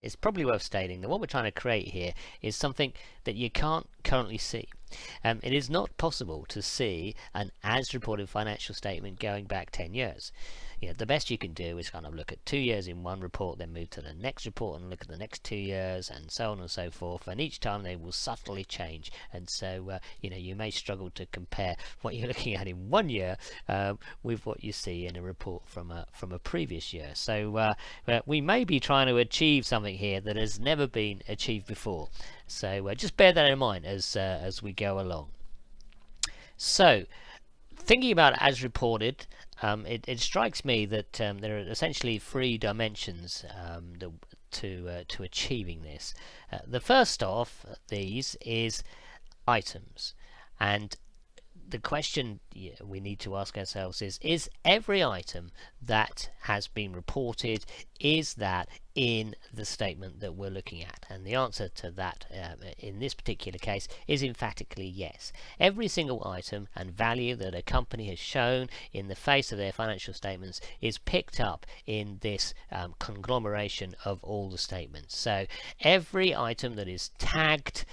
It's probably worth stating that what we're trying to create here is something that you can't currently see. It is not possible to see an as reported financial statement going back 10 years. The best you can do is kind of look at 2 years in one report, then move to the next report and look at the next 2 years, and so on and so forth, and each time they will subtly change, and so you may struggle to compare what you're looking at in 1 year with what you see in a report from a previous year. So we may be trying to achieve something here that has never been achieved before, so just bear that in mind as we go along. So thinking about as reported, it strikes me that there are essentially 3 dimensions to achieving this. The first of these is items, and the question we need to ask ourselves is every item that has been reported, is that in the statement that we're looking at? And the answer to that in this particular case is emphatically yes. Every single item and value that a company has shown in the face of their financial statements is picked up in this conglomeration of all the statements. So every item that is tagged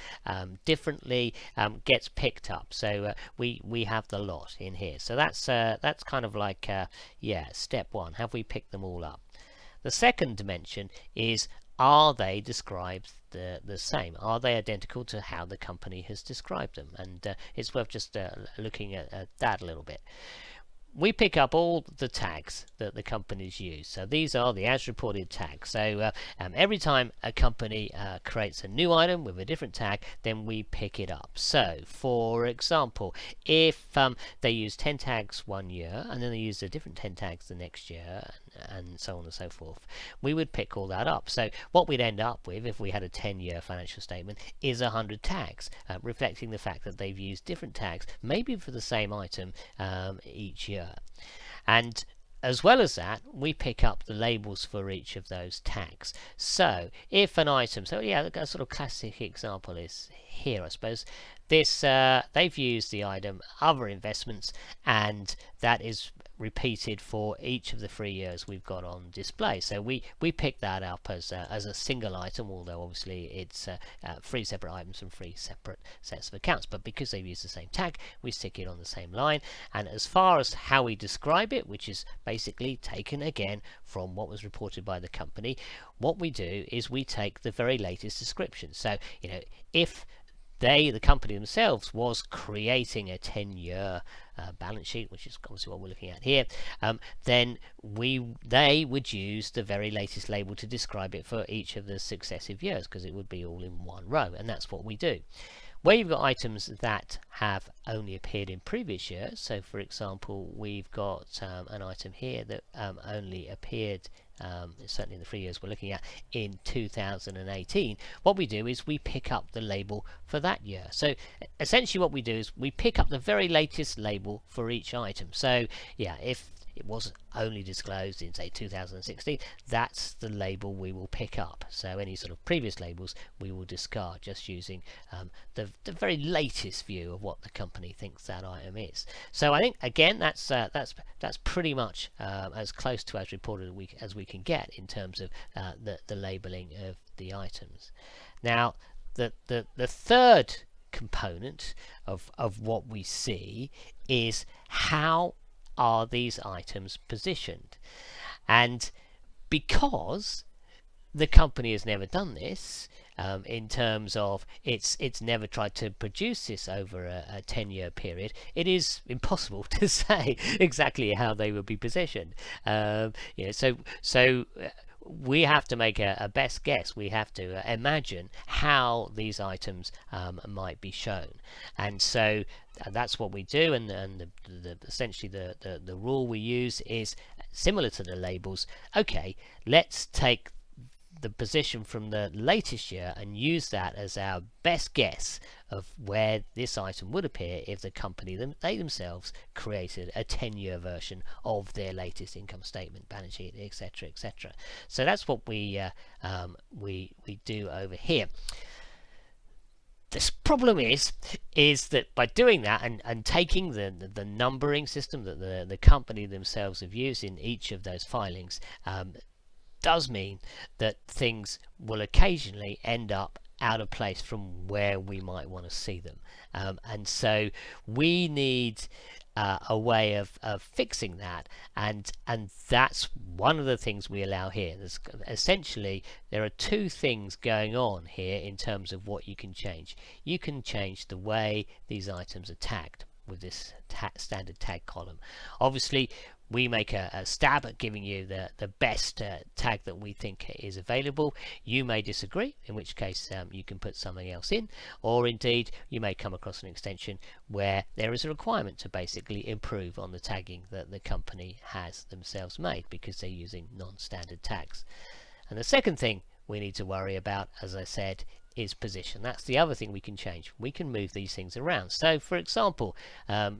differently gets picked up. So we have the lot in here. So that's kind of like step one. Have we picked them all up? The second dimension is, are they described the same? Are they identical to how the company has described them? And it's worth just looking at that a little bit. We pick up all the tags that the companies use. So these are the as reported tags. So every time a company creates a new item with a different tag, then we pick it up. So for example, if they use 10 tags 1 year and then they use a different 10 tags the next year, and so on and so forth, we would pick all that up. So what we'd end up with, if we had a 10-year financial statement, is 100 tags, reflecting the fact that they've used different tags, maybe for the same item each year. And as well as that, we pick up the labels for each of those tags. So if an item, so yeah, a sort of classic example is here, I suppose. This they've used the item other investments, and that is repeated for each of the 3 years we've got on display. So we pick that up as a single item, although obviously it's 3 separate items from 3 separate sets of accounts. But because they've used the same tag, we stick it on the same line. And as far as how we describe it, which is basically taken again from what was reported by the company, what we do is we take the very latest description. So if the company themselves was creating a 10-year balance sheet, which is obviously what we're looking at here, then they would use the very latest label to describe it for each of the successive years, because it would be all in one row, and that's what we do. Where you've got items that have only appeared in previous years, so for example we've got an item here that only appeared certainly in the 3 years we're looking at in 2018, what we do is we pick up the label for that year. So essentially what we do is we pick up the very latest label for each item. So yeah, if it was only disclosed in say 2016, that's the label we will pick up. So any sort of previous labels we will discard, just using the very latest view of what the company thinks that item is. So I think again that's pretty much as close to as reported as we can get in terms of the labeling of the items. Now the third component of what we see is how are these items positioned. And because the company has never done this, in terms of it's never tried to produce this over a 10-year period, it is impossible to say exactly how they will be positioned. So we have to make a best guess. We have to imagine how these items might be shown, and so that's what we do. And essentially the rule we use is similar to the labels. Okay, let's take the position from the latest year and use that as our best guess of where this item would appear if the company they themselves created a 10-year version of their latest income statement, balance sheet, etc., etc. So that's what we do over here. This problem is that by doing that and taking the numbering system that the company themselves have used in each of those filings, does mean that things will occasionally end up out of place from where we might want to see them, and so we need a way of fixing that, and that's one of the things we allow here. There's essentially there are two things going on here in terms of what you can change. You can change the way these items are tagged with this standard tag column. Obviously we make a stab at giving you the best tag that we think is available. You may disagree, in which case you can put something else in, or indeed you may come across an extension where there is a requirement to basically improve on the tagging that the company has themselves made because they're using non-standard tags. And the second thing we need to worry about, as I said, is position. That's the other thing we can change. We can move these things around. So for example,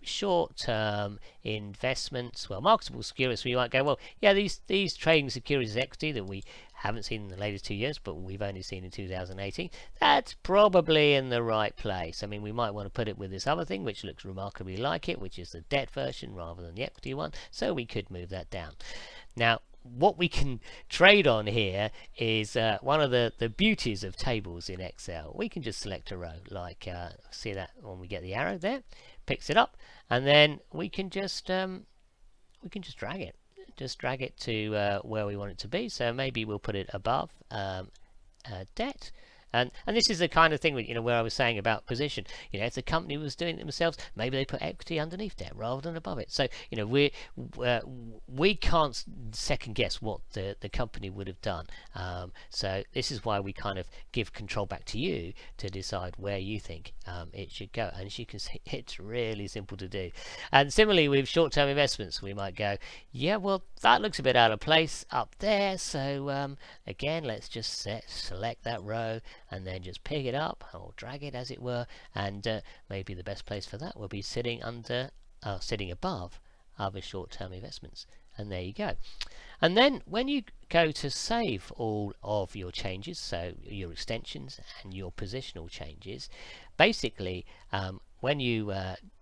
short-term investments, well, marketable securities, we might go, well, yeah, these trading securities equity that we haven't seen in the latest 2 years, but we've only seen in 2018, that's probably in the right place. I mean, we might want to put it with this other thing which looks remarkably like it, which is the debt version rather than the equity one, so we could move that down. Now what we can trade on here is one of the beauties of tables in Excel. We can just select a row, like see that when we get the arrow there, picks it up, and then we can just drag it to where we want it to be. So maybe we'll put it above debt. And this is the kind of thing where I was saying about position. If the company was doing it themselves, maybe they put equity underneath debt rather than above it. So we can't second guess what the company would have done. So this is why we kind of give control back to you to decide where you think it should go. And as you can see, it's really simple to do. And similarly with short-term investments, we might go, yeah, well, that looks a bit out of place up there. So again, let's just select that row and then just pick it up or drag it, as it were, and maybe the best place for that will be sitting above other short-term investments. And there you go. And then when you go to save all of your changes, so your extensions and your positional changes, basically when you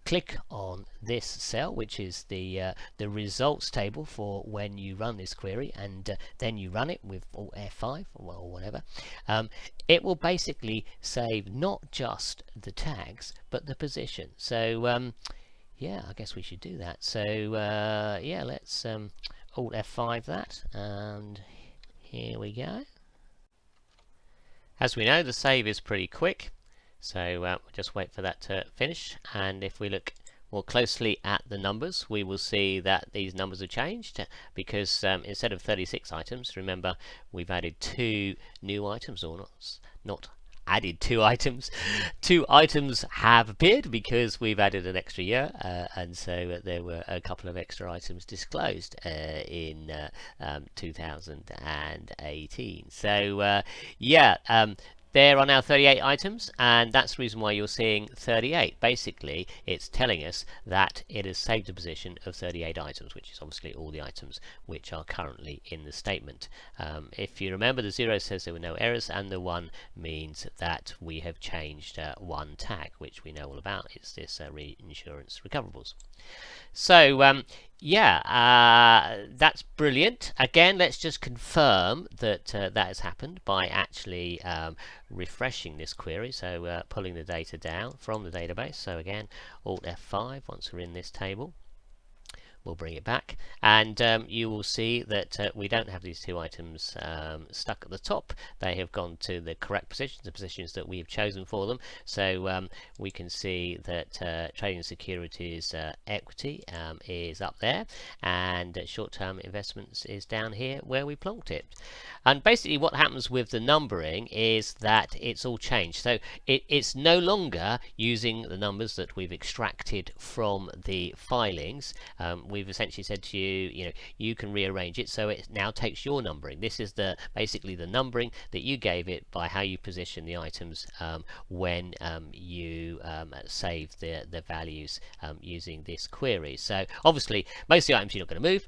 click on this cell, which is the results table for when you run this query, and then you run it with Alt F5 or whatever, it will basically save not just the tags but the position. So yeah, I guess we should do that. So yeah, let's Alt F5 that, and here we go. As we know, the save is pretty quick, so we'll just wait for that to finish. And if we look more closely at the numbers, we will see that these numbers have changed because instead of 36 items, remember we've added 2 new items, or not added 2 items. 2 items have appeared because we've added an extra year, and so there were a couple of extra items disclosed in 2018. So yeah, there are now 38 items, and that's the reason why you're seeing 38. Basically, it's telling us that it has saved a position of 38 items, which is obviously all the items which are currently in the statement. If you remember, the 0 says there were no errors, and the 1 means that we have changed one tag, which we know all about. It's this reinsurance recoverables. So yeah, that's brilliant. Again, let's just confirm that that has happened by actually refreshing this query, so pulling the data down from the database. So again, Alt F5 once we're in this table, we'll bring it back, and you will see that we don't have these 2 items stuck at the top. They have gone to the correct positions, the positions that we have chosen for them. So we can see that trading securities equity is up there, and short-term investments is down here where we plonked it. And basically what happens with the numbering is that it's all changed. So it's no longer using the numbers that we've extracted from the filings. We've essentially said to you, you can rearrange it, so it now takes your numbering. This is basically the numbering that you gave it by how you position the items when you save the values using this query. So obviously most of the items you're not going to move,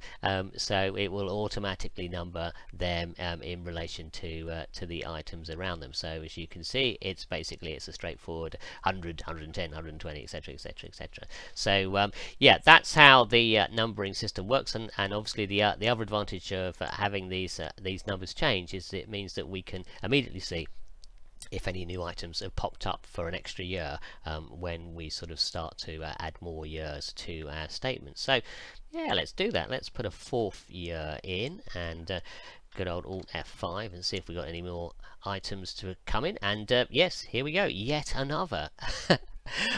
so it will automatically number them in relation to the items around them. So as you can see, it's a straightforward 100, 110, 120, etc., etc., etc. So yeah, that's how the numbering system works, and obviously the other advantage of having these numbers change is it means that we can immediately see if any new items have popped up for an extra year when we sort of start to add more years to our statement. So yeah, let's do that. Let's put a 4th year in, and good old Alt F5, and see if we got any more items to come in. And yes, here we go, yet another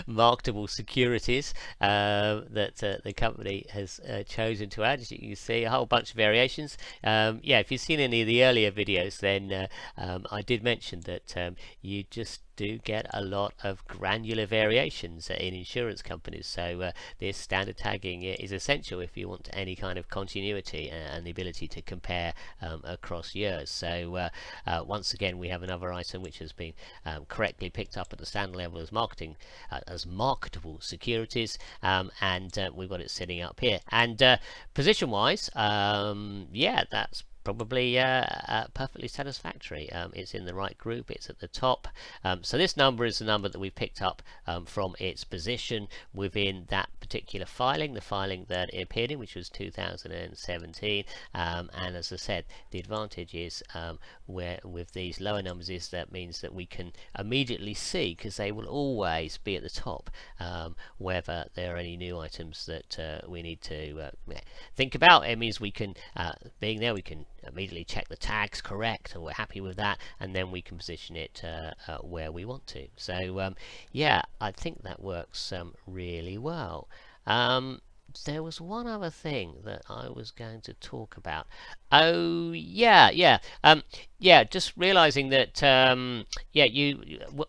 marketable securities that the company has chosen to add. As you can see, a whole bunch of variations. Yeah, if you've seen any of the earlier videos, then I did mention that you just do get a lot of granular variations in insurance companies, so this standard tagging is essential if you want any kind of continuity and the ability to compare across years. So once again, we have another item which has been correctly picked up at the standard level as marketable securities, and we've got it sitting up here. And position wise, yeah, that's probably perfectly satisfactory. It's in the right group, it's at the top. So this number is the number that we picked up from its position within that particular filing, the filing that it appeared in, which was 2017. And as I said, the advantage is where with these lower numbers is that means that we can immediately see, because they will always be at the top, whether there are any new items that we need to think about. It means we can, being there, we can immediately check the tags correct and we're happy with that, and then we can position it where we want to. So yeah, I think that works really well. There was one other thing that I was going to talk about. Oh yeah, just realizing that yeah,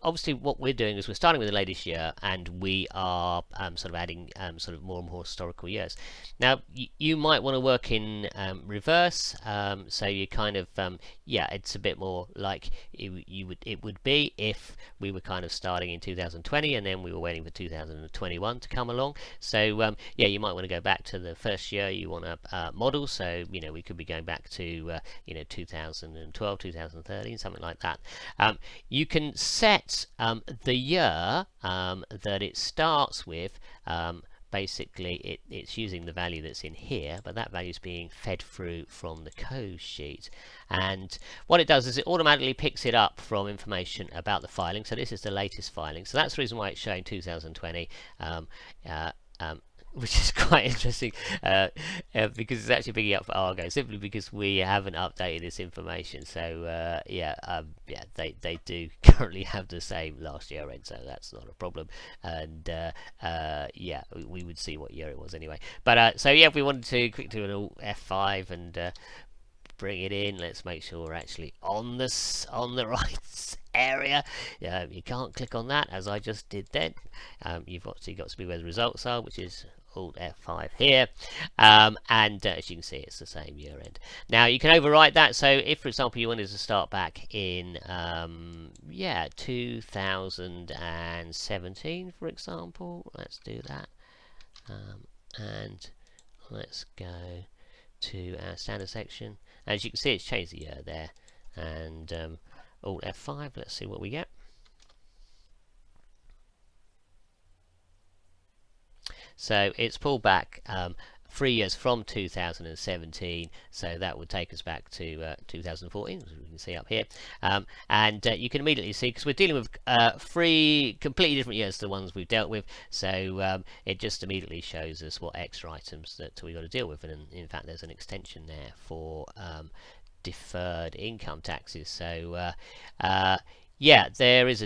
obviously what we're doing is we're starting with the latest year, and we are sort of adding sort of more and more historical years. Now you might want to work in reverse, so you kind of yeah, it's a bit more like it would be if we were kind of starting in 2020 and then we were waiting for 2021 to come along. So yeah, you might want to go back to the first year you want to model. So you know, we could be going back to you know, 2012, 2013, something like that. You can set the year that it starts with. Basically it's using the value that's in here, but that value is being fed through from the code sheet, and what it does is it automatically picks it up from information about the filing. So this is the latest filing, so that's the reason why it's showing 2020, which is quite interesting, because it's actually picking up for Argo, simply because we haven't updated this information. So yeah, yeah, they do currently have the same last year end, so that's not a problem. And yeah, we would see what year it was anyway. But so yeah, if we wanted to quickly do an Alt F5 and bring it in, let's make sure we're actually on the right area. You can't click on that as I just did then. You've obviously got to be where the results are, which is Alt F5 here, and as you can see, it's the same year end. Now you can overwrite that, so if for example you wanted to start back in yeah, 2017 for example, let's do that, and let's go to our standard section. As you can see, it's changed the year there, and Alt F5, let's see what we get. So it's pulled back 3 years from 2017, so that would take us back to 2014, as we can see up here. And you can immediately see, because we're dealing with 3 completely different years to the ones we've dealt with, so it just immediately shows us what extra items that we've got to deal with. And in fact, there's an extension there for deferred income taxes. So yeah, there's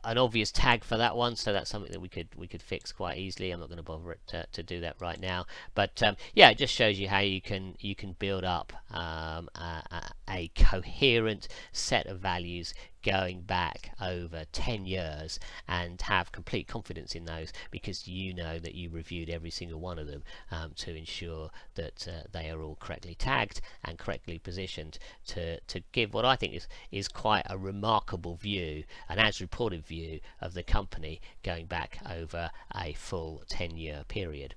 an obvious tag for that one, so that's something that we could fix quite easily. I'm not going to bother it to do that right now, but yeah, it just shows you how you can build up a coherent set of values going back over 10 years and have complete confidence in those, because you know that you reviewed every single one of them to ensure that they are all correctly tagged and correctly positioned to give what I think is quite a remarkable view, an as reported view of the company going back over a full 10-year period.